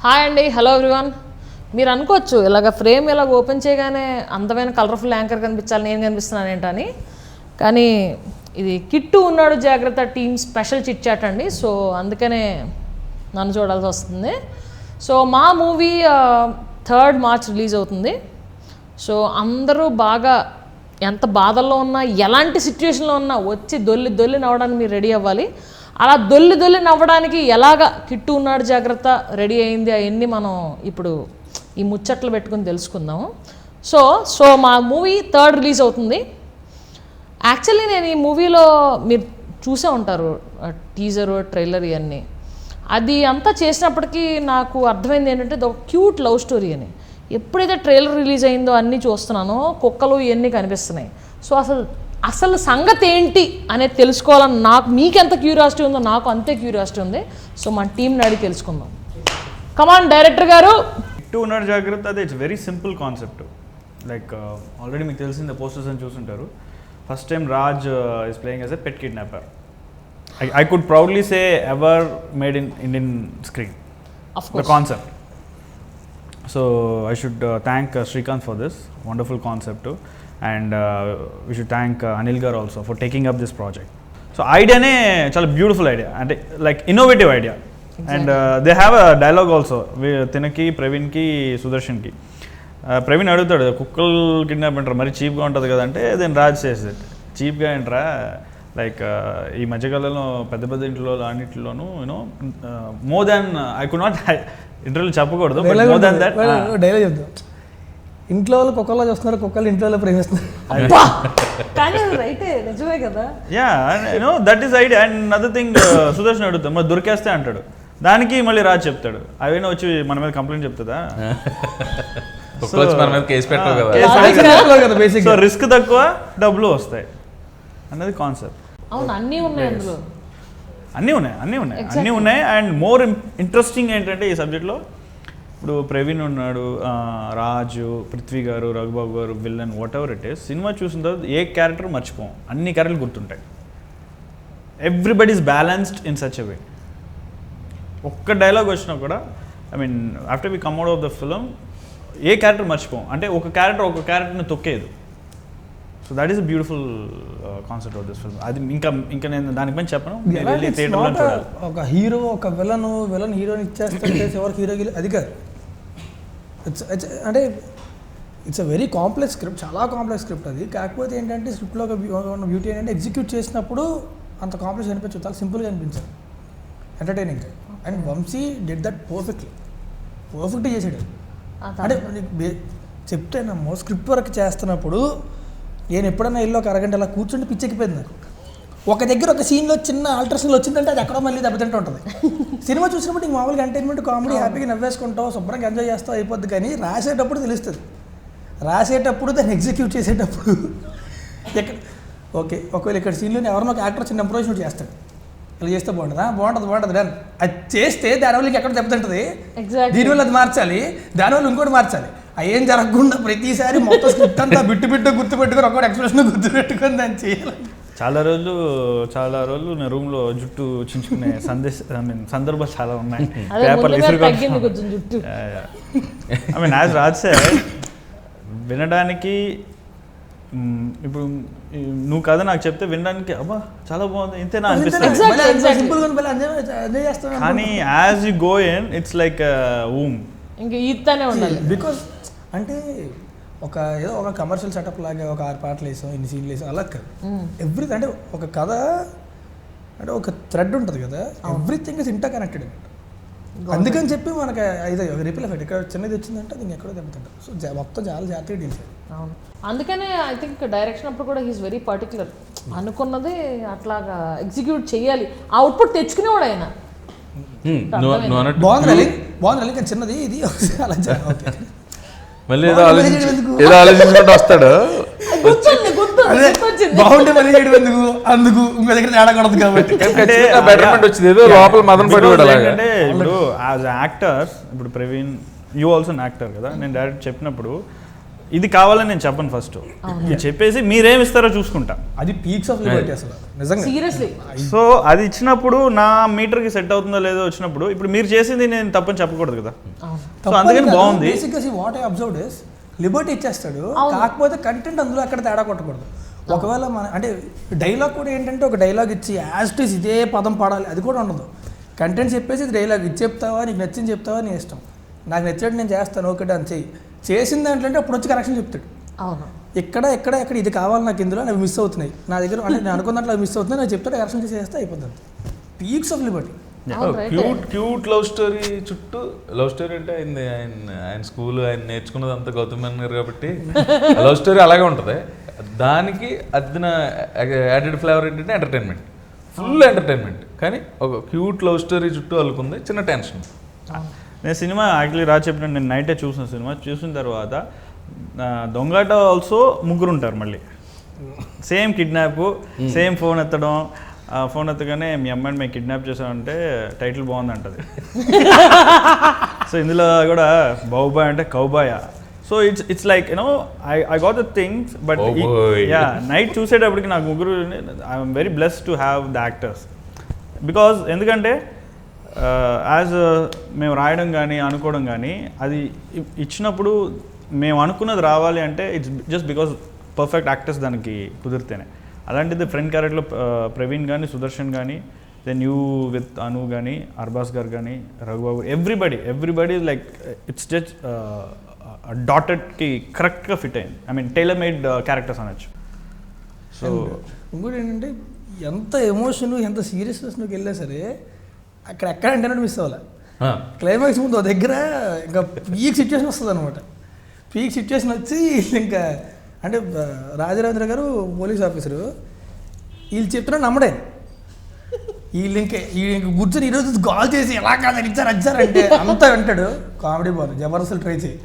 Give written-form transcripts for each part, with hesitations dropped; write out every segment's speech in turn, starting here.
Hi అండి, hello everyone. మీరు అనుకోవచ్చు ఇలాగ ఫ్రేమ్ ఇలాగ ఓపెన్ చేయగానే అందమైన కలర్ఫుల్ యాంకర్ కనిపించాలి, నేను కనిపిస్తున్నాను ఏంటని. కానీ ఇది కిట్టు ఉన్నాడు జాగ్రత్త టీమ్ స్పెషల్ చిట్ చాట్ అండి. సో అందుకనే నన్ను చూడాల్సి వస్తుంది. సో మా మూవీ 3rd March రిలీజ్ అవుతుంది. సో అందరూ బాగా ఎంత బాధల్లో ఉన్నా, ఎలాంటి సిచ్యువేషన్లో ఉన్నా వచ్చి దొల్లి నవ్వడానికి మీరు రెడీ అవ్వాలి. అలా దొల్లి నవ్వడానికి ఎలాగ కిట్టు ఉన్నాడు జాగ్రత్త రెడీ అయింది అవన్నీ మనం ఇప్పుడు ఈ ముచ్చట్లు పెట్టుకుని తెలుసుకుందాము. సో మా మూవీ 3rd రిలీజ్ అవుతుంది. యాక్చువల్లీ నేను ఈ మూవీలో మీరు చూసే ఉంటారు టీజరు ట్రైలర్ ఇవన్నీ. అది అంతా చేసినప్పటికీ నాకు అర్థమైంది ఏంటంటే ఇది ఒక క్యూట్ లవ్ స్టోరీ అని. ఎప్పుడైతే ట్రైలర్ రిలీజ్ అయిందో అన్నీ చూస్తున్నానో కుక్కలు ఇవన్నీ కనిపిస్తున్నాయి. సో అసలు సంగతి ఏంటి అనేది తెలుసుకోవాలని నాకు మీకెంత క్యూరియాసిటీ ఉందో నాకు అంతే క్యూరియాసిటీ ఉంది. సో మన టీంని అడిగి తెలుసుకుందాం. కమాన్ డైరెక్టర్ గారు. కిట్టు ఉన్నాడు జాగ్రత్త, అది it's very simple concept. Like already మీకు తెలిసిందే, పోస్టర్స్ అని చూసుంటారు. First time Raj is playing as a pet kidnapper. I could proudly say ever made in Indian screen. Of course. The concept. So I should thank Srikanth for this wonderful concept too. And we should thank Anil Gar also for taking up this project. So idea ne chala beautiful idea and like innovative idea. Exactly. And they have a dialogue also. Tinaki, Praveen ki, Sudarshan ki. Praveen adutadu kukkal kidnap antaru mari cheap ga untadi kada ante then Raj says it. Cheap ga entra like ఈ మధ్యకాలంలో పెద్ద ఇంట్లో అన్నింటిలోనూ you know more than I could not ఇంటర్వ్యూలో చెప్పకూడదు, more than that dialogue చెప్తాం. ఇంట్లో వాళ్ళు కుక్కల్లో చూస్తున్నారు, కుక్కలు ఇంట్లో వాళ్ళు ప్రేమిస్తున్నారు. Yeah you know that is idea. And other thing Sudarshan అడుగుతాం మరి దొరికేస్తే అంటాడు, దానికి మళ్ళీ రాజ్ చెప్తాడు అవైనా వచ్చి మన మీద కంప్లైంట్ చెప్తుందా, సో రిస్క్ తక్కువ డబ్బులు వస్తాయి అన్నది కాన్సెప్ట్. అవును, అన్నీ ఉన్నాయి అందులో, అన్నీ ఉన్నాయి. అండ్ మోర్ ఇంట్రెస్టింగ్ ఏంటంటే ఈ సబ్జెక్ట్లో ఇప్పుడు ప్రవీణ్ ఉన్నాడు, రాజు, Prithvi garu, Raghubabu garu, villain, whatever it is. Cinema చూసిన తర్వాత ఏ క్యారెక్టర్ మర్చిపోం, అన్ని క్యారెక్టర్లు గుర్తుంటాయి. Everybody is balanced in such a way. ఒక్క డైలాగ్ వచ్చినా కూడా I mean after we come out of the film ఏ క్యారెక్టర్ మర్చిపోం, అంటే ఒక క్యారెక్టర్ని తొక్కేదు. So that is a beautiful concept of this film. అది ఇంకా నేను దానిపైన చెప్పను, థియేటర్లో చూడాలి. ఒక హీరో ఒక విలన్ హీరోని ఇచ్చేస్తుంటే ఎవరికి హీరో అది కాదు. అంటే it's a very complex script, చాలా కాంప్లెక్స్ స్క్రిప్ట్ అది. కాకపోతే ఏంటంటే స్క్రిప్ట్లో ఒక బ్యూటీ ఏంటంటే ఎగ్జిక్యూట్ చేసినప్పుడు అంత కాంప్లెక్స్ అనిపించదు, చాలా సింపుల్గా అనిపించారు, entertaining. And Vamshi did that పర్ఫెక్ట్గా చేసాడు. అంటే చెప్తానమ్మో స్క్రిప్ట్ వర్క్ చేస్తున్నప్పుడు నేను ఎప్పుడన్నా ఇల్లు ఒక అరగంట అలా కూర్చుంటే పిచ్చెక్కిపోయింది నాకు. ఒక దగ్గర ఒక సీన్లో చిన్న ఆల్ట్రేషన్లు వచ్చిందంటే అది ఎక్కడో మళ్ళీ దెబ్బతింటూ ఉంటుంది. సినిమా చూసినప్పుడు ఇంక మామూలుగా ఎంటర్టైన్మెంట్ కామెడీ హ్యాపీగా నవ్వేసుకుంటావు, శుభ్రంగా ఎంజాయ్ చేస్తావు, అయిపోద్ది. కానీ రాసేటప్పుడు తెలుస్తుంది, రాసేటప్పుడు దాన్ని ఎగ్జిక్యూట్ చేసేటప్పుడు ఎక్కడ ఓకే ఒకవేళ ఇక్కడ సీన్లోనే ఎవరినో ఒక యాక్టర్ చిన్న ఇంప్రూవ్మెంట్ చేస్తాడు, ఇలా చేస్తే బాగుంటుంది డన్. అది చేస్తే దానివల్ల ఇంకెక్కడ దెబ్బతింటుంది, దీనివల్ల అది మార్చాలి, దానివల్ల ఇంకోటి మార్చాలి. ఏం జరగకుండా ప్రతిసారి మొత్తం స్క్రిప్ట్ అంతా బిట్టు గుర్తుపెట్టుకొని ఒక్కొక్క ఎక్స్ప్రెషన్ గుర్తుపెట్టుకొని దాన్ని చేయాలి. చాలా రోజులు నా రూమ్లో జుట్టు చించుకునే సందర్భాలు చాలా ఉన్నాయి. I mean as Raj sir వినడానికి ఇప్పుడు నువ్వు కదా నాకు చెప్తే వినడానికి అబ్బా చాలా బాగుంది ఇంతేనా అనిపిస్తుంది. కానీ as you go in it's like um ఇంకా ఈతనే ఉండాలి. బికాస్ అంటే ఏదో ఒక కమర్షియల్ సెటప్ లాగా ఒక 6 పాటలు వేసాం, ఇన్ని సీన్లు వేసాం, అలా కాదు. ఎవ్రీథింగ్ అంటే ఒక కథ అంటే ఒక థ్రెడ్ ఉంటుంది కదా, ఎవ్రీథింగ్ ఇస్ ఇంటర్ కనెక్టెడ్. అందుకని చెప్పి మనకి ఇది రిపిల్ ఎఫెక్ట్ ఇక్కడ చిన్నది వచ్చిందంటే అది ఎక్కడో దెబ్బతింటారు. సో మొత్తం చాలా జాగ్రత్తగా డీల్ చేయాలి. అవును, అందుకనే ఐ థింక్ డైరెక్షన్ అప్పుడు కూడా హీస్ వెరీ పర్టికులర్. అనుకున్నది అట్లాగా ఎగ్జిక్యూట్ చేయాలి, ఆ అవుట్పుట్ తెచ్చుకునేవాడు ఆయన. బాగుంది కానీ చిన్నది ఇది అలా మళ్ళీ ఏదో ఆలోచించుకుంటూ వస్తాడు. బాగుంటే మళ్ళీ చేయడం ఎందుకు, అందుకు ఇంకో దగ్గర తేడా కొడదు కాబట్టి బెటర్మెంట్ వచ్చింది. ఏదో లోపల మదన పడిపోయాడు. అంటే ఇప్పుడు యాజ్ యాక్టర్స్ ఇప్పుడు ప్రవీణ్ యూ ఆల్సో యాక్టర్ కదా, నేను డైరెక్ట్ చెప్పినప్పుడు ఇది కావాలని నేను చెప్పను ఫస్ట్, ఇది చెప్పేసి మీరేమి ఇస్తారో చూసుకుంటా. అది పీక్స్ ఆఫ్ లిబర్టీ అసలు నిజంగా. సీరియస్లీ. సో అది ఇచ్చినప్పుడు నా మీటర్కి సెట్ అవుతుందో లేదో వచ్చినప్పుడు ఇప్పుడు మీరు చేసింది నేను తప్పని చెప్పకూడదు కదా. సో అందుకని బాగుంది. బేసిక్గా what I observed is Liberty ఇచ్చేస్తాడు, కాకపోతే కంటెంట్ అందులో ఎక్కడ తేడా కొట్టకూడదు. ఒకవేళ మన అంటే డైలాగ్ కూడా ఏంటంటే ఒక డైలాగ్ ఇచ్చి యాజ్ ఇట్ ఈస్ ఇదే పదం పాడాలి అది కూడా ఉండదు. కంటెంట్ చెప్పేసి ఇది డైలాగ్ ఇది చెప్తావా, నీకు నచ్చింది చెప్తావా, నీ ఇష్టం, నాకు నచ్చేది నేను చేస్తాను ఓకే అని చెయ్యి. చేసిన దాంట్లో అంటే అప్పుడు వచ్చి కరెక్షన్ చెప్తాడు. ఇక్కడ ఇది కావాలి నాకు, ఇందులో అవి మిస్ అవుతున్నాయి నా దగ్గర, అంటే నేను అనుకున్న దాంట్లో మిస్ అవుతున్నాయి, నేను చెప్తాడు కరెక్షన్ చేస్తే అయిపోతుంది. Peaks of Liberty. Cute love story చుట్టూ, లవ్ స్టోరీ అంటే ఆయన స్కూల్ ఆయన నేర్చుకున్నది అంతా గౌతమ్ మేనన్ గారు కాబట్టి లవ్ స్టోరీ అలాగే ఉంటుంది. దానికి అదిన యాడెడ్ ఫ్లేవర్ ఏంటంటే ఎంటర్టైన్మెంట్, ఫుల్ ఎంటర్టైన్మెంట్. కానీ ఒక క్యూట్ లవ్ స్టోరీ చుట్టూ అల్లుకుంది చిన్న టెన్షన్. నేను సినిమా యాక్చువల్లీ చెప్పినట్టు నేను నైటే చూసిన సినిమా చూసిన తర్వాత దొంగట ఆల్సో ముగ్గురు ఉంటారు మళ్ళీ, సేమ్ కిడ్నాప్, సేమ్ ఫోన్ ఎత్తడం, ఫోన్ ఎత్తగానే మీ అమ్మాయిని మేము కిడ్నాప్ చేసామంటే టైటిల్ బాగుంది అంటది. సో ఇందులో కూడా బౌబాయ్ అంటే cowboy. So it's like you know I got the things. But yeah night చూసేటప్పటికి నాకు ముగ్గురు, I'm very blessed to have the actors. Because ఎందుకంటే యాజ్ మేము రాయడం కానీ అనుకోవడం కానీ అది ఇచ్చినప్పుడు మేము అనుకున్నది రావాలి అంటే it's just because perfect actors దానికి కుదిరితేనే. అలాంటిది ఫ్రెండ్ క్యారెక్టర్లో ప్రవీణ్ కానీ సుదర్శన్ కానీ, దెన్ యూ విత్ అను కానీ, అర్బాస్ గారు కానీ, Raghubabu, everybody like it's just డాటెడ్కి కరెక్ట్గా ఫిట్ అయింది. I mean tailor made characters అనొచ్చు. సో ఇంకోటి ఏంటంటే ఎంత ఎమోషన్ ఎంత సీరియస్నెస్లోకి వెళ్ళా సరే అక్కడ ఎక్కడ ఇంటర్నెట్ మిస్ అవ్వాలి. క్లైమాక్స్ ముందు దగ్గర ఇంకా పీక్ సిచ్యువేషన్ వస్తుంది అనమాట. పీక్ సిచ్యువేషన్ వచ్చి ఇంకా అంటే రాజరాజేంద్ర గారు పోలీస్ ఆఫీసరు, వీళ్ళు చెప్తున్నా నమ్మడే, వీళ్ళు ఇంక కూర్చొని ఈరోజు కాల్ చేసి ఎలా కాదు ఇచ్చారంటే అంతా వింటాడు. కామెడీ బాగుంది, జబర్దస్త్ ట్రై చేయి.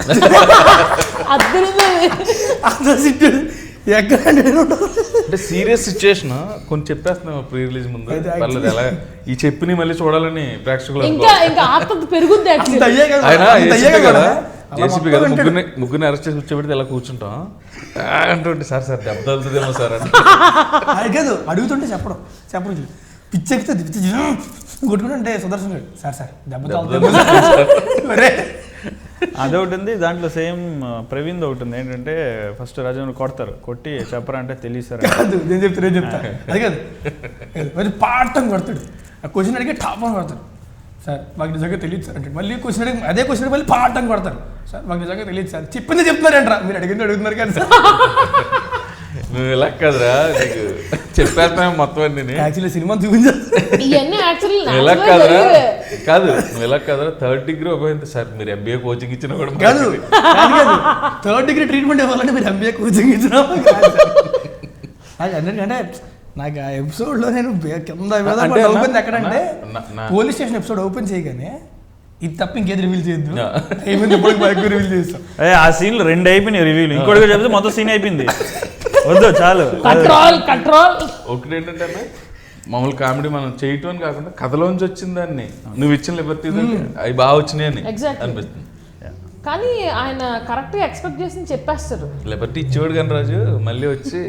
అంటే సీరియస్ సిచ్యుయేషన్ కొన్ని చెప్పేస్తున్నాం ప్రీ రిలీజ్ ముందు, పర్లేదు ఎలా ఈ చెప్పిని మళ్ళీ చూడాలని ప్రేక్షకులు. జేసీపీ కదా ముగ్గురిని అరెస్ట్ చేసి కూర్చోబెడితే ఎలా కూర్చుంటాం అంటుంటే సార్ దెబ్బ తగులుతుందేమో సార్ అంటే కాదు అడుగుతుంటే చెప్పడం పిచ్చెక్కితే కొట్టుకుంటే సుదర్శన్ గారు సార్ దెబ్బ తగులుతుందేమో అదొకటి ఉంది. దాంట్లో సేమ్ ప్రవీణ్ ఒకటి ఉంది ఏంటంటే ఫస్ట్ రాజేంద్ర కొడతారు, కొట్టి చెప్పరా అంటే తెలియదు సార్. నేను చెప్తా అది కాదు మరి పాఠం కొడతాడు, ఆ క్వశ్చన్ అడిగి టాప్ అని కొడతాడు. సార్ మాకు నిజంగా తెలియదు సార్ అంటే మళ్ళీ క్వశ్చన్ అడిగి అదే క్వశ్చన్ మళ్ళీ పాఠం కొడతారు. సార్ మాకు నిజంగా తెలియదు సార్, చెప్పింది చెప్తున్నారంటారా, మీరు అడుగుతున్నారు కానీ సార్. నువ్వు ఇలా కదరా నీకు చెప్పేస్తాను మొత్తం అన్ని యాక్చువల్లీ సినిమా చూపించారు ఇలా కదరా కాదు, నువ్వు ఇలా కదరా థర్డ్ డిగ్రీ ఉపయోగించి సార్ మీరు ఎంబీఏ కోచింగ్ ఇచ్చినా కూడా కాదు, థర్డ్ డిగ్రీ ట్రీట్మెంట్ ఇవ్వాలంటే మీరు ఎంబీఏ కోచింగ్ ఇచ్చినా అంటే నాకు ఆ ఎపిసోడ్లో నేను కింద ఓపెన్ ఎక్కడంటే పోలీస్ స్టేషన్ ఎపిసోడ్ ఓపెన్ చేయగానే ఇది తప్ప ఇంకేది రివీల్ చేయొద్దు, రివీల్ చేస్తాం. ఆ సీన్లు 2 అయిపోయినాయి రివ్యూలు, ఇంకోటి చెప్తే మొత్తం సీన్ అయిపోయింది, వద్దు చాలు. ఒకటి ఏంటంటే మామూలు కామెడీ మనం చేయటం అని కాకుండా కథలోంచి వచ్చిన దాన్ని నువ్వు ఇచ్చిన లిబర్టీస్ అవి బాగా వచ్చినాయి అని అనిపిస్తుంది. కానీ ఆయన కరెక్ట్ గా ఎక్స్పెక్ట్ చేసి చెప్పేస్తారు. లిబర్టీ ఇచ్చేవాడు కానీ రాజు మళ్ళీ వచ్చి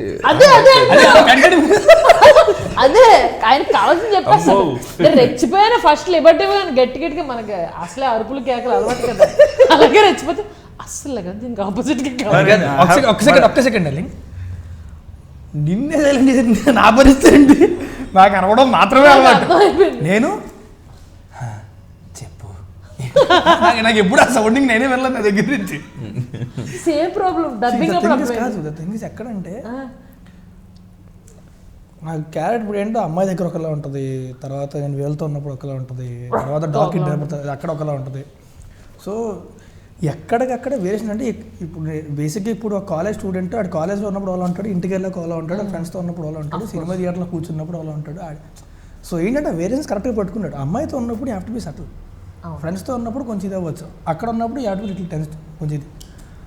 అదే ఆయన కావాల్సింది చెప్పేస్తారు. రెచ్చిపోయిన ఫస్ట్ లిబర్టీ గట్టిగా మనకి అసలే అరుపులు కేకలు అలవాటు కదా, అలాగే రెచ్చిపోతే అస్సలు కదా దీనికి ఆపోజిట్ ఒక్క సెకండ్ డార్లింగ్, నిన్నే నా పరిస్థితి ఏంటి, నాకు అనవడం మాత్రమే అలవాటు. నేను చెప్పు నాకు ఎప్పుడు ఆ సౌండింగ్ నేనే వెళ్ళాను నా దగ్గర నుంచి. సేమ్ ప్రాబ్లం డబ్బింగ్ కాదు, ద థింగ్ ఇస్ ఎక్కడంటే నాకు క్యారెట్ ఇప్పుడు ఏంటో అమ్మాయి దగ్గర ఒకలా ఉంటుంది, తర్వాత నేను వేలుతో ఉన్నప్పుడు ఒకలా ఉంటుంది, తర్వాత డాక్టర్ అక్కడ ఒకలా ఉంటుంది. సో ఎక్కడికక్కడ వేరియేషన్ అంటే ఇప్పుడు బేసిక్గా ఇప్పుడు ఒక కాలేజ్ స్టూడెంట్ ఆడు కాలేజ్లో ఉన్నప్పుడు అలా ఉంటాడు, ఇంటికి వెళ్ళాక అలా ఉంటాడు, ఫ్రెండ్స్తో ఉన్నప్పుడు అలా ఉంటాడు, సినిమా థియేటర్లో కూర్చున్నప్పుడు అలా ఉంటాడు. సో ఏంటంటే వేరియేషన్స్ కరెక్ట్గా పట్టుకున్నాడు. అమ్మాయితో ఉన్నప్పుడు you have to be subtle, ఫ్రెండ్స్తో ఉన్నప్పుడు కొంచెం ఇది అవ్వచ్చు, అక్కడ ఉన్నప్పుడు you have to be little tense కొంచెం ఇది.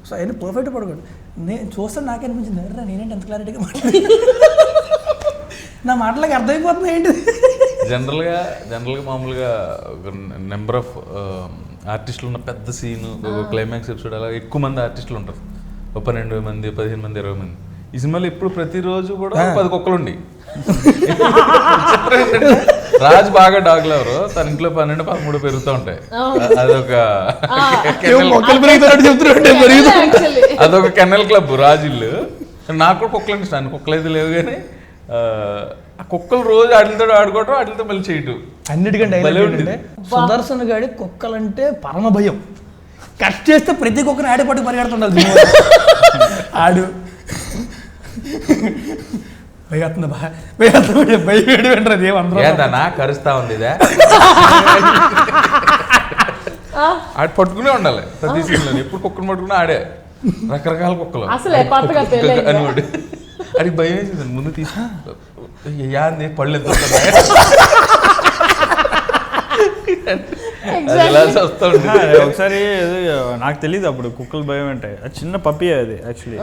సో అయినా పర్ఫెక్ట్ పడుకోండి. నేను చూస్తాను నాకే అనిపించింది ఎర్రా నేనేంటి ఎంత క్లారిటీగా మాట్లాడి నా మాటలకు అర్థమైపోతుంది ఏంటి. జనరల్గా మామూలుగా ఒక నెంబర్ ఆఫ్ ఆర్టిస్టులు ఉన్న పెద్ద సీన్ క్లైమాక్స్ ఎపిసోడ్ అలా ఎక్కువ మంది ఆర్టిస్టులు ఉంటారు. 12 మంది 15 మంది 20 మంది. ఈ సినిమాలో ఇప్పుడు ప్రతిరోజు కూడా 10 కుక్కలు ఉండి. రాజు బాగా డాగ్ లవరు, తన ఇంట్లో 12 13 పెరుగుతూ ఉంటాయి. అదొక కెన్నెల్ క్లబ్ రాజు ఇల్లు. నాకు కూడా కుక్కలు అంటే ఇష్టం, కుక్కలు అయితే లేవు కానీ ఆ కుక్కలు రోజు వాటితో ఆడుకోవటం, వాటితో మళ్ళీ చేయటం. అన్నిటికంటే సుదర్శన్ గాడి కుక్కలంటే పరమ భయం. కట్ చేస్తే ప్రతి కుక్కని ఆడేపాటు పరిగెడుతుండాలి ఆడు. ఏదన్నా కరుస్తా ఉంది ఆడు పట్టుకునే ఉండాలి ప్రతి సీన్లో. ఎప్పుడు కుక్కను పట్టుకుని ఆడే రకరకాల కుక్కలు అనుకోండి. అది భయం వేసింది ముందు తీసి యాంది పళ్ళు ఎంత ఒకసారి నాకు తెలియదు అప్పుడు కుక్కలు భయం అంటే. అది చిన్న పప్పి అది యాక్చువల్లీ.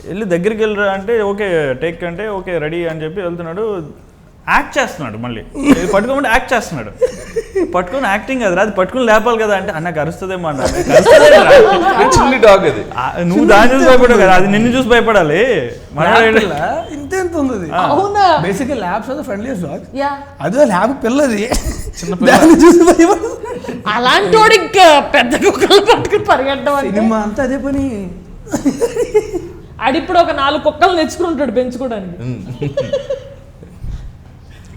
వెళ్ళి దగ్గరికి వెళ్ళరా అంటే ఓకే టేక్ అంటే ఓకే రెడీ అని చెప్పి వెళ్తున్నాడు. యాక్ట్ చేస్తున్నాడు, మళ్ళీ పట్టుకోమంటే యాక్ట్ చేస్తున్నాడు. పట్టుకుని యాక్టింగ్ కదా, అది పట్టుకుని లేపాలి కదా అంటే అన్నకు అరుస్తుందేమో అన్న. చిన్ని డాగ్ అది, నువ్వు దాన్ని చూసి భయపడవు కదా, అది నిన్ను చూసి భయపడాలి. ఇంతే ఎంత ఉంది బేసిక్గా. Labs are the friendliest dog. అదే ల్యాబ్ పిల్లది, చిన్న చూసి భయపడదు. అలాంటి వాడు ఇంకా పెద్ద కుక్కలు పట్టుకుని పరిగెట్టడం సినిమా అంతా అదే పని. ఆడిప్పుడు ఒక 4 కుక్కలు తెచ్చుకుంటాడు పెంచుకోవడానికి.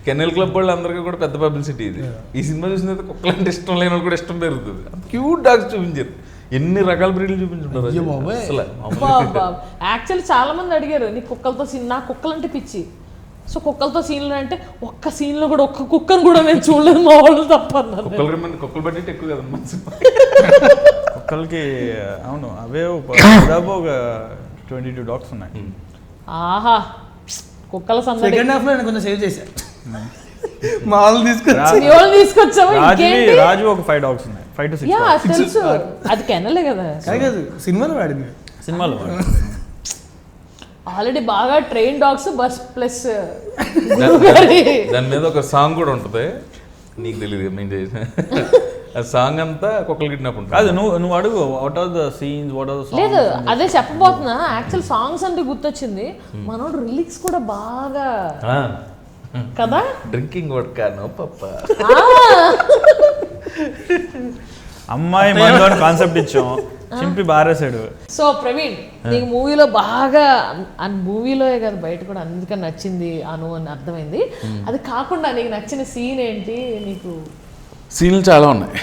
కెన్నెల్ క్లబ్ వాళ్ళు అందరికీ కూడా పెద్ద పబ్లిసిటీ ఇది. ఈ సినిమా చూసిన తర్వాత కుక్కలు అంటే ఇష్టం లేని వాళ్ళు కూడా ఇష్టం పెరుగుతుంది. క్యూట్ డాగ్స్ చూపించారు, ఎన్ని రకాల బ్రీడ్లు చూపించుంటారు అసలు. యాక్చువల్లీ చాలా మంది అడిగారు నీ కుక్కలతో సీన్, నా కుక్కలు అంటే పిచ్చి. సో కుక్కలతో సీన్లు అంటే ఒక్క సీన్లో కూడా ఒక్క కుక్కను కూడా నేను చూడలేదు మా వాళ్ళు తప్ప అన్నారు. కుక్కలు బడ్జెట్ ఎక్కువ కదా కుక్కలకి. అవును, అవే దాదాపు ఒక 22 డాగ్స్ ఉన్నాయి. ఆహా, కుక్కల సెకండ్ హాఫ్ లో నేను కొంచెం సేవ్ చేశాను. మా వాళ్ళు తీసుకొచ్చాము. రాజు ఒక 5 డాగ్స్ ఉన్నాయి, 5 to 6. తెలుసు, అది కెనలే కదా. సినిమాలో వాడింది, సినిమాలో ఆల్రెడీ బాగా ట్రైన్ డాగ్స్ బస్ ప్లస్. దాని మీద ఒక సాంగ్ కూడా ఉంటుంది, నీకు తెలియదు నేను చేసిన ఆ సాంగ్ అంతా కుక్కలు కిడ్నాప్ ఉంటుంది. అది నువ్వు అడుగు, what are the scenes, what are the songs. లేదు అదే చెప్పబోతున్నా. యాక్చువల్ సాంగ్స్ అంటే గుర్తొచ్చింది, మనోడు రిలీక్స్ కూడా బాగా కదా. డ్రింకింగ్ వడ్కా నో పప్ప, అమ్మాయి మందు అని కాన్సెప్ట్ ఇచ్చాం, చింపి బారేసాడు. సో ప్రవీణ్, నీకు మూవీలో బాగా మూవీలోనే కదా బయట కూడా అందుకని నచ్చింది అను అని అర్థమైంది. అది కాకుండా నీకు నచ్చిన సీన్ ఏంటి? నీకు సీన్లు చాలా ఉన్నాయి.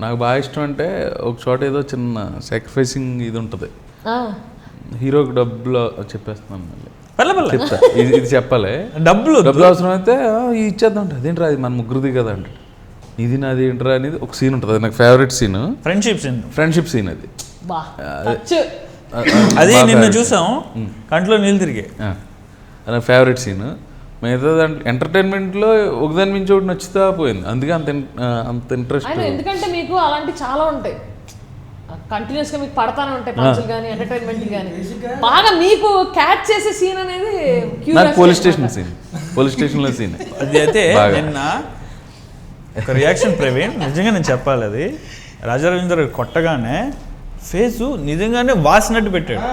నాకు బాగా ఇష్టం అంటే ఒక చోట ఏదో చిన్న సాక్రిఫైసింగ్ ఇది ఉంటుంది. హీరోకి డబ్బులు చెప్పేస్తున్నాను, మళ్ళీ చెప్తా, ఇది చెప్పాలి. డబ్బులు అవసరం అయితే ఇచ్చేద్దాం అంటే అదేంటి అది మన ముగ్గురిది కదా అంటే ఇది నాది ఏంట్రా అనేది ఒక సీన్ ఉంటుంది. అది నాకు ఫేవరెట్ సీన్, ఫ్రెండ్షిప్ సీన్. అది నిన్ను చూసాం, కంట్లో నీళ్ళు తిరిగి. అది నాకు ఫేవరెట్ సీన్. మిగతా దాంట్లో ఎంటర్టైన్మెంట్లో ఒకదాని మించి ఒకటి నచ్చుతా పోయింది, అందుకే అంత ఇంట్రెస్ట్. ఎందుకంటే మీకు అలాంటి చాలా ఉంటాయి, కంటిన్యూస్ గా మీకు పడతానే ఉంటాయి పంచులు కానీ ఎంటర్టైన్మెంట్ కానీ. బాగా మీకు క్యాచ్ చేసే సీన్ అనేది పోలీస్ స్టేషన్లో సీన్. అది అయితే నిన్న ఒక రియాక్షన్ ప్రవీణ్, నిజంగా నేను చెప్పాలి, అది రాజా రవీంద్ర కొట్టగానే ఫేసు నిజంగానే వాసినట్టు పెట్టాడు.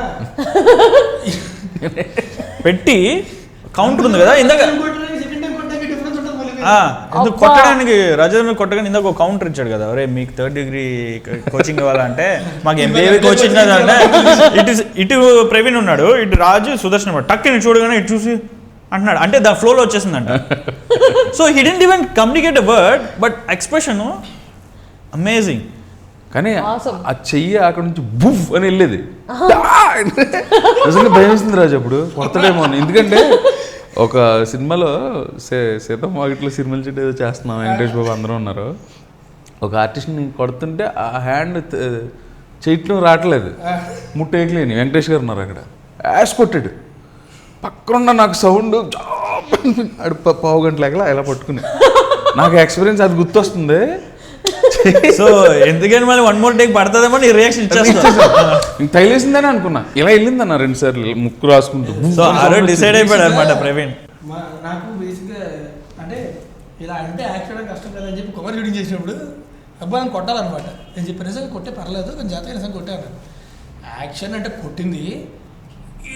పెట్టి కౌంటర్ ఉంది కదా ఇందాక కొట్టడానికి, రాజేంద్ర కొట్టగానే ఇందాక ఒక కౌంటర్ ఇచ్చాడు కదా, అరే మీకు 3rd degree కోచింగ్ ఇవ్వాలంటే మాకు MBA కోచింగ్ అంటే ఇటు ప్రవీణ్ ఉన్నాడు, ఇటు రాజు సుదర్శన్ టక్కి చూడగానే ఇటు చూసి అంటున్నాడు, అంటే దాని ఫ్లోలో వచ్చేసిందంట. So he didn't even communicate a word, but expression amazing. కానీ ఆ చెయ్యి అక్కడ నుంచి బుఫ్ అని వెళ్ళేది, నిజంగా భయం వేసింది రాజు అప్పుడు కొడతాడేమో అని. ఎందుకంటే ఒక సినిమాలో సీతమ్మ వాకిట్లో సినిమాల చెట్టు ఏదో చేస్తున్నాం, వెంకటేష్ బాబు అందరూ ఉన్నారు, ఒక ఆర్టిస్ట్ని కొడుతుంటే ఆ హ్యాండ్ చేయటం రావట్లేదు, ముట్టేయట్లేని వెంకటేష్ గారు ఉన్నారు అక్కడ, యాష్ కొట్టాడు. పక్కనున్న నాకు సౌండ్ అడు పావు గంట లేకలా ఇలా పట్టుకుని, నాకు ఎక్స్పీరియన్స్ అది గుర్తొస్తుంది. సో ఎందుకని మళ్ళీ 1 more take పడుతుందేమో నీ రియాక్షన్ ఇచ్చేస్తాను. తగిలేసిందని అనుకున్నా, ఇలా వెళ్ళిందన్న 2 సార్లు ముక్కు రాసుకుంటూ. సో ఆ డిసైడ్ అయిపోయాడు అనమాట ప్రవీణ్. నాకు బేసిక్గా అంటే ఇలా అంటే యాక్ట్ చేయడం కష్టం కదా అని చెప్పి కవర్ రీడింగ్ చేసినప్పుడు అబ్బాయి కొట్టాలన్నమాట. నేను చెప్పి నిజంగా కొట్టే పర్లేదు, కొంచెం జాతర నిజంగా కొట్టాను. యాక్షన్ అంటే కొట్టింది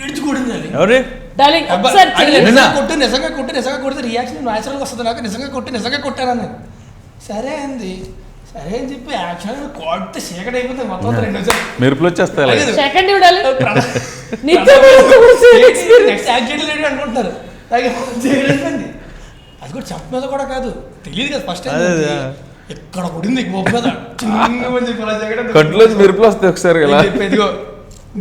ఈడ్చి కొట్టింది అది. ఎవరి డార్లింగ్ అబ్బా, ఒకసారి అది చెయ్యి. నిజంగా కొడితే రియాక్షన్ న్యాచురల్గా వస్తుంది నాకు. నిజంగా కొట్టాను నేను. సరే అంది, సరే అని చెప్పి యాక్షన్ కొడితే చీకటి అయిపోతుంది మొత్తం 2 నిమిషాలు. మెరుపులు వచ్చేస్తాయి అలాగే. సెకండ్ ఇవ్వాలి నెక్స్ట్ యాక్షన్ లేడు అనుకుంటున్నారు. అయిపోయింది. అది కూడా చెప్ప మీద కూడా కాదు, తెలియదు కదా ఫస్ట్ టైం. ఎక్కడ కొడింది గొప్ప మీద కట్టులోంచి మెరుపులు వస్తాయి ఒకసారి ఇలా. చెప్పేదిగో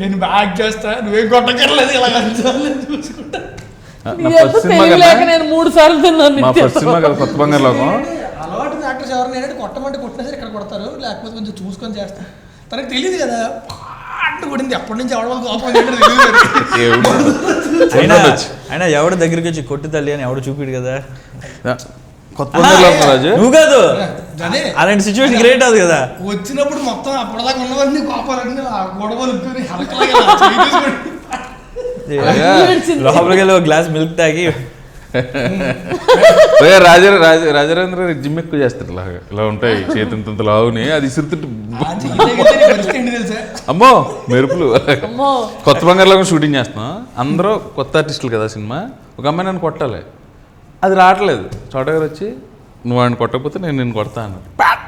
నేను బ్యాక్ చేస్తా, నువ్వేం కొట్టకర్లేదు, ఇలా చూసుకుంటా. నేను 3 సార్లు తిన్నాను. మా ఫస్ట్ సినిమా కదా కొత్త బంగారు లోకం. అలవాటు యాక్టర్స్ ఎవరైనా ఏంటంటే కొట్టమంటే కొట్టినా సరే ఇక్కడ కొడతారు, లేకపోతే కొంచెం చూసుకొని చేస్తారు. తనకు తెలియదు కదా పాటు కొడింది, ఎప్పటి నుంచి ఎవడ కోపం అయినా ఎవడు దగ్గరికి వచ్చి కొట్టి తల్లి అని ఎవడు చూపిడు కదా. కొత్త బంగారు లోకం రాజు. నువ్వు కాదు, అలాంటి సిచ్యువేషన్ క్రియేట్ అవుతుంది కదా. వచ్చినప్పుడు మొత్తం అప్పటిదాకా ఉన్నవన్నీ కోపాలన్నీ ఆ గొడవలు లోపలికి వెళ్ళి ఒక గ్లాస్ మిల్క్ తాగి రాజరేంద్ర జిమ్ ఎక్కువ చేస్తారు. ఇలా ఉంటాయి చేతింత లావుని, అది ఇసురుతుంటే అమ్మో మెరుపులు. కొత్త బంగారులో షూటింగ్ చేస్తున్నాం, అందరూ కొత్త ఆర్టిస్టులు కదా సినిమా. ఒక అమ్మాయి నన్ను కొట్టాలి, అది రావట్లేదు. చోట గారు వచ్చి నువ్వు ఆయన కొట్టకపోతే నేను నిన్ను కొడతా అన్నాడు.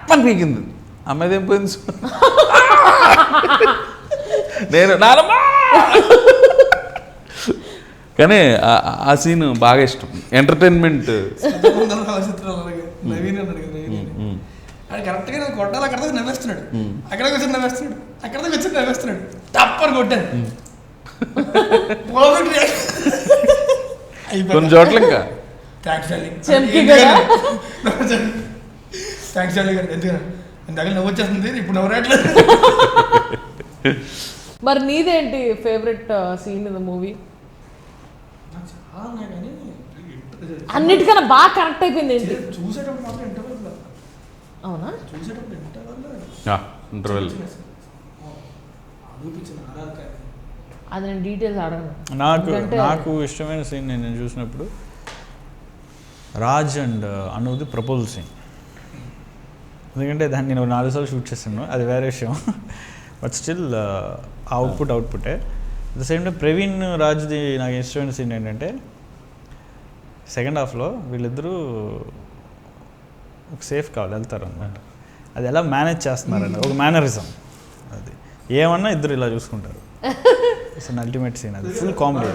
పని పీకింది, అమ్మాయిది ఏం పోయింది. నేను నానమ్మా. కానీ ఆ సీన్ బాగా ఇష్టం, ఎంటర్టైన్మెంట్. నవీన్ అన్నాడు కదా, అది కరెక్ట్గా నేను కొట్టాలి, అక్కడ నవ్వేస్తున్నాడు, అక్కడ వచ్చి నవ్వేస్తున్నాడు, అక్కడ వచ్చి నవ్వేస్తున్నాడు, తప్పని కొట్టాను. కొన్ని చోట్ల ఇంకా థ్యాంక్స్ డార్లింగ్ గారు, ఎందుకన్నా ఇందాక నవ్వు వచ్చేస్తుంది, ఇప్పుడు నవ్వు రావట్లేదు. మరి నీదేంటి favourite scene in the movie? అన్నిటికన్నా బాగా కరెక్ట్ అయిపోయింది ఏంటి? చూసేటప్పుడు మాత్రం ఇంటర్వెల్. అవునా? చూసేటప్పుడు ఇంటర్వెల్ అది నేను డీటెయిల్స్ అడగను. నాకు ఇష్టమైన సీన్ నేను చూసినప్పుడు రాజ్ అండ్ అనుది ప్రపోజల్ సీన్. ఎందుకంటే దాన్ని నేను 4 సార్లు షూట్ చేశాను, అది వేరే విషయం. బట్ స్టిల్ అవుట్పుటే. At the same time Praveen రాజ్ది నాకు ఇష్టమైన సీన్ ఏంటంటే సెకండ్ హాఫ్లో వీళ్ళిద్దరూ ఒక సేఫ్ కావాలి వెళ్తారు అనమాట. అది ఎలా మేనేజ్ చేస్తున్నారండి, ఒక మేనరిజం. అది ఏమన్నా ఇద్దరు ఇలా చూసుకుంటారు. ఇట్స్ అన్ అల్టిమేట్ సీన్, అది ఫుల్ కామెడీ.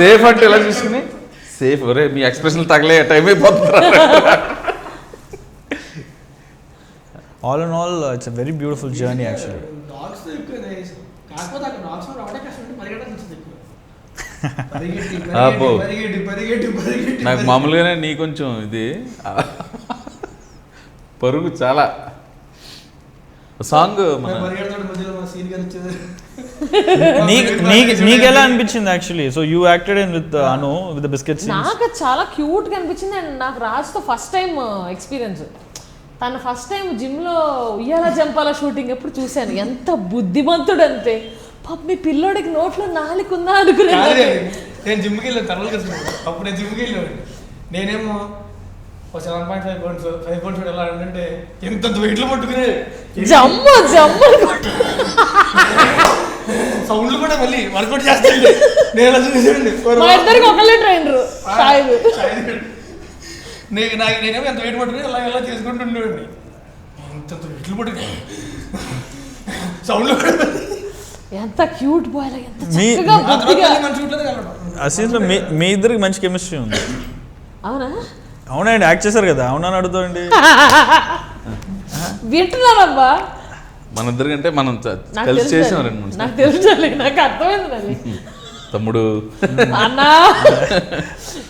సేఫ్ అంటే ఎలా చూసుకుని సేఫ్, ఒరే మీ ఎక్స్ప్రెషన్ తగలే టైం అయిపోతుంది. All in all it's a very beautiful journey actually. నాకు మామూలుగానే నీ కొంచెం ఇది పరుగు చాలా. సాంగ్ నీకు ఎలా అనిపించింది actually? So you acted in with Anu with the biscuits. నాకు చాలా క్యూట్గా అనిపించింది. అండ్ నాకు రాజ్తో ఫస్ట్ టైం ఎక్స్పీరియన్స్. తను ఫస్ట్ టైం జిమ్లో ఉయ్యాల జంపాల షూటింగ్ ఎప్పుడు చూశాను. ఎంత బుద్ధిమంతుడు అంతే. పాప మీ పిల్లోడికి నోట్లో నాలుగుందా అనుకున్నాను. నేను జిమ్కి వెళ్ళాను తర్వాత కదా, అప్పుడు నేను జిమ్కి వెళ్ళాను. నేనేమో 7.5 pounds 5 pounds ఎలా అంటే ఎంత వెయిట్లు పట్టుకునే జమ్ము సౌండ్లు కూడా మళ్ళీ వర్కౌట్ చేస్తాండి. నేను అలా చూసానండి, మా ఇద్దరికి ఒకళ్ళే ట్రైనరు. నేనేమో ఎంత వెయిట్ పట్టుకుని ఎలా చేసుకుంటూ ఉండేవాడిని. ఎంత వెయిట్లు పట్టుకుని సౌండ్లు కూడా. ఎంత క్యూట్ బాయ్, ఆ సీన్లో మీ ఇద్దరికి మంచి కెమిస్ట్రీ ఉంది. అవునా? అవునండి, యాక్ట్ చేశారు కదా. అవునా అడుగుతాండి. వింటున్నానబ్బా. మన ఇద్దరికంటే మనం కలిసి చేసాం 2-3. నాకు తెలుసు, నాకు అర్థమైంది. తమ్ముడు అన్నా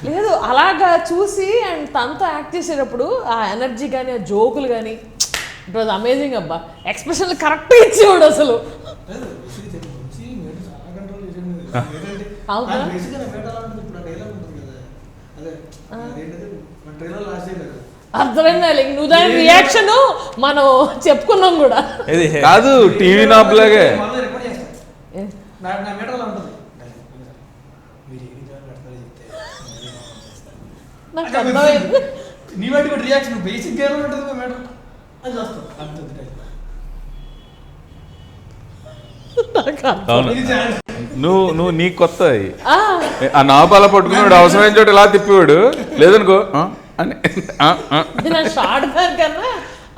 లేదు, అలాగా చూసి అండ్ తనతో యాక్ట్ చేసేటప్పుడు ఆ ఎనర్జీ కానీ ఆ జోకులు కానీ ఇట్ వాజ్ అమేజింగ్ అబ్బా. ఎక్స్ప్రెషన్ కరెక్ట్గా ఇచ్చేవాడు అసలు. అవునా? అర్థమైంది. నువ్వు దాని రియాక్షన్ మనం చెప్పుకున్నాం కూడా కాదు, టీవీ నాబ్లాగే. నాకు అర్థమైంది. నీ వాటి రియాక్షన్ బేసిక్ గా ఉంటుంది మేడం, అది వస్తుంది. అవును నువ్వు నీకు కొత్త అవి. ఆ నాపు అలా పట్టుకున్నాడు, అవసరమైన చోట ఇలా తిప్పేవాడు, లేదనుకో అని షార్ట్ గారి కన్నా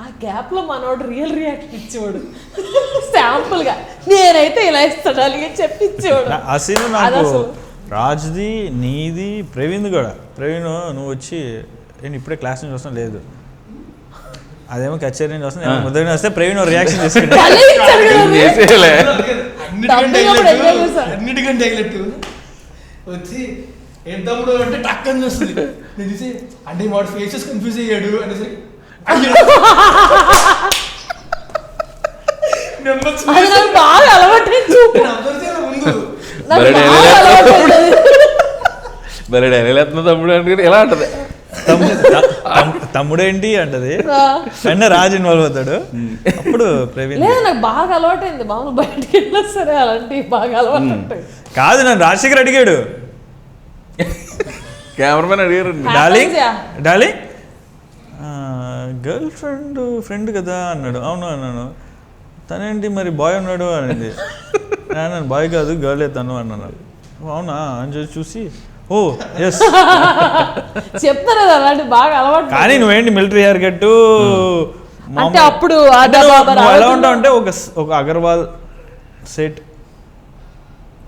ఆ గ్యాప్ లో మనోడు రియల్ రియాక్షన్ ఇచ్చేవాడు. శాంపుల్ గా నేనైతే ఇలా ఇస్తాడు అలాగే చెప్పిచ్చేవాడు. ఆ సీన్ నాకు రాజ్ది, నీది, ప్రవీణ్ కూడా. ప్రవీణ్ నువ్వు వచ్చి నేను ఇప్పుడే క్లాస్ నుంచి వస్తాను, లేదు అదేమో కచేరీ నుంచి వస్తాను, నేను ముద్ద వస్తే ప్రవీణ్ రియాక్షన్ తీసుకుంటా. అన్నిటికంటే హైలైట్ వచ్చి ఏం తమ్ముడు అంటే టక్ అని చూస్తుంది. నేను చూసి అంటే వాడు ఫేసెస్ కన్ఫ్యూజ్ అయ్యాడు అనేసి బాగా అలవాటు ముందు మరి డైలీ తమ్ముడు అంటే ఎలా అంటది, తమ్ముడేంటి అంటది, వెంటనే రాజు ఇన్వాల్వ్ అవుతాడు. అప్పుడు ప్రవీణ్ లేదు నాకు బాగా అలవాటైంది. మామూలు బయటికి వెళ్ళినా సరే అలాంటివి బాగా అలవాటు ఉంటాయి. కాదు నన్ను రాజశేఖర్ అడిగాడు, కెమెరామెన్ అడిగారు, డార్లింగ్ గర్ల్ ఫ్రెండ్ కదా అన్నాడు. అవును అన్నాను. తనేంటి మరి బాయ్ ఉన్నాడు అనేది. నేను బాయ్ కాదు గర్లే తను అన్నాను. అవునా అని చూసి ఓ ఎస్ చెప్తారు కదా అలాంటి బాగా అలవాటు. కానీ నువ్వేంటి మిలిటరీ హెయిర్ కట్టు అంటే అప్పుడు ఎలా ఉంటావు అంటే ఒక అగర్వాల్ సెట్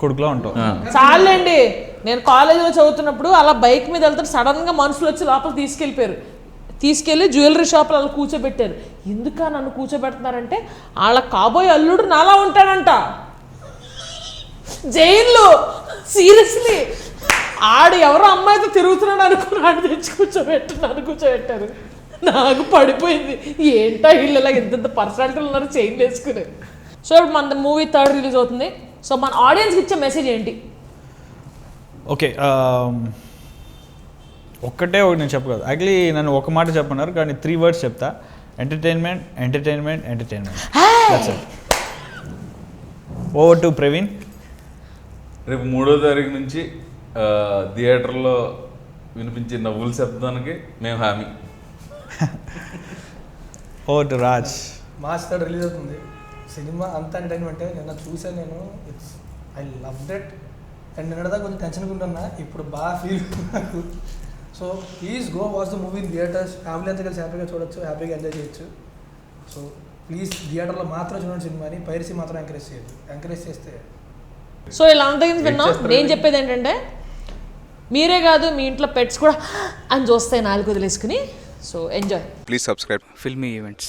కొడుకులా ఉంటావు. చాలండి. నేను కాలేజీలో చదువుతున్నప్పుడు అలా బైక్ మీద వెళ్తారు, సడన్ గా మనుషులు వచ్చి లోపల తీసుకెళ్ళి జ్యువెలరీ షాప్లో అలా కూర్చోబెట్టారు. ఎందుక నన్ను కూర్చోబెడుతున్నారంటే వాళ్ళ కాబోయే అల్లుడు నాలా ఉంటాడంట జైల్లో. సీరియస్లీ ఆడు ఎవరో అమ్మాయితో తిరుగుతున్నాడు అనుకుని ఆడు తెచ్చి కూర్చోబెట్టారు. నాకు పడిపోయింది, ఏంటో వీళ్ళు ఇలా ఎంత పర్సనాలిటీలు ఉన్నారు చైన్ వేసుకుని. సో ఇప్పుడు మన మూవీ 3rd రిలీజ్ అవుతుంది. సో మన ఆడియన్స్కి ఇచ్చే మెసేజ్ ఏంటి? ఓకే, ఒక్కటే ఒకటి నేను చెప్పగలను. యాక్చువల్లీ నన్ను ఒక మాట చెప్పన్నారు, కానీ 3 words చెప్తా. Entertainment, entertainment, entertainment. Over to Praveen. రేపు 3వ తారీఖు నుంచి థియేటర్లో వినిపించే నవ్వుల శబ్దానికి మేము హామీ. Over to Raj. March 3rd release అవుతుంది సినిమా. అంత ఎంటర్టైన్మెంట్ నిన్న చూసాను నేను. I love that. అండ్ నిన్నదా కొంచెం టెన్షన్గా ఉంటున్నా, ఇప్పుడు బాగా ఫీల్ నాకు. So please go watch the movie in theatres. Family అంతా కలిసి హ్యాపీగా చూడొచ్చు, హ్యాపీగా ఎంజాయ్ చేయొచ్చు. సో ప్లీజ్ థియేటర్లో మాత్రం చూడండి సినిమాని, పైరసీ మాత్రం ఎంకరేజ్ చేయదు. ఎంకరేజ్ చేస్తే సో ఇలా అంతా విన్నాం. నేను చెప్పేది ఏంటంటే మీరే కాదు మీ ఇంట్లో పెట్స్ కూడా అని చూస్తాయి నాలుగు వదిలేసుకుని. So enjoy. Please subscribe. Filmy events.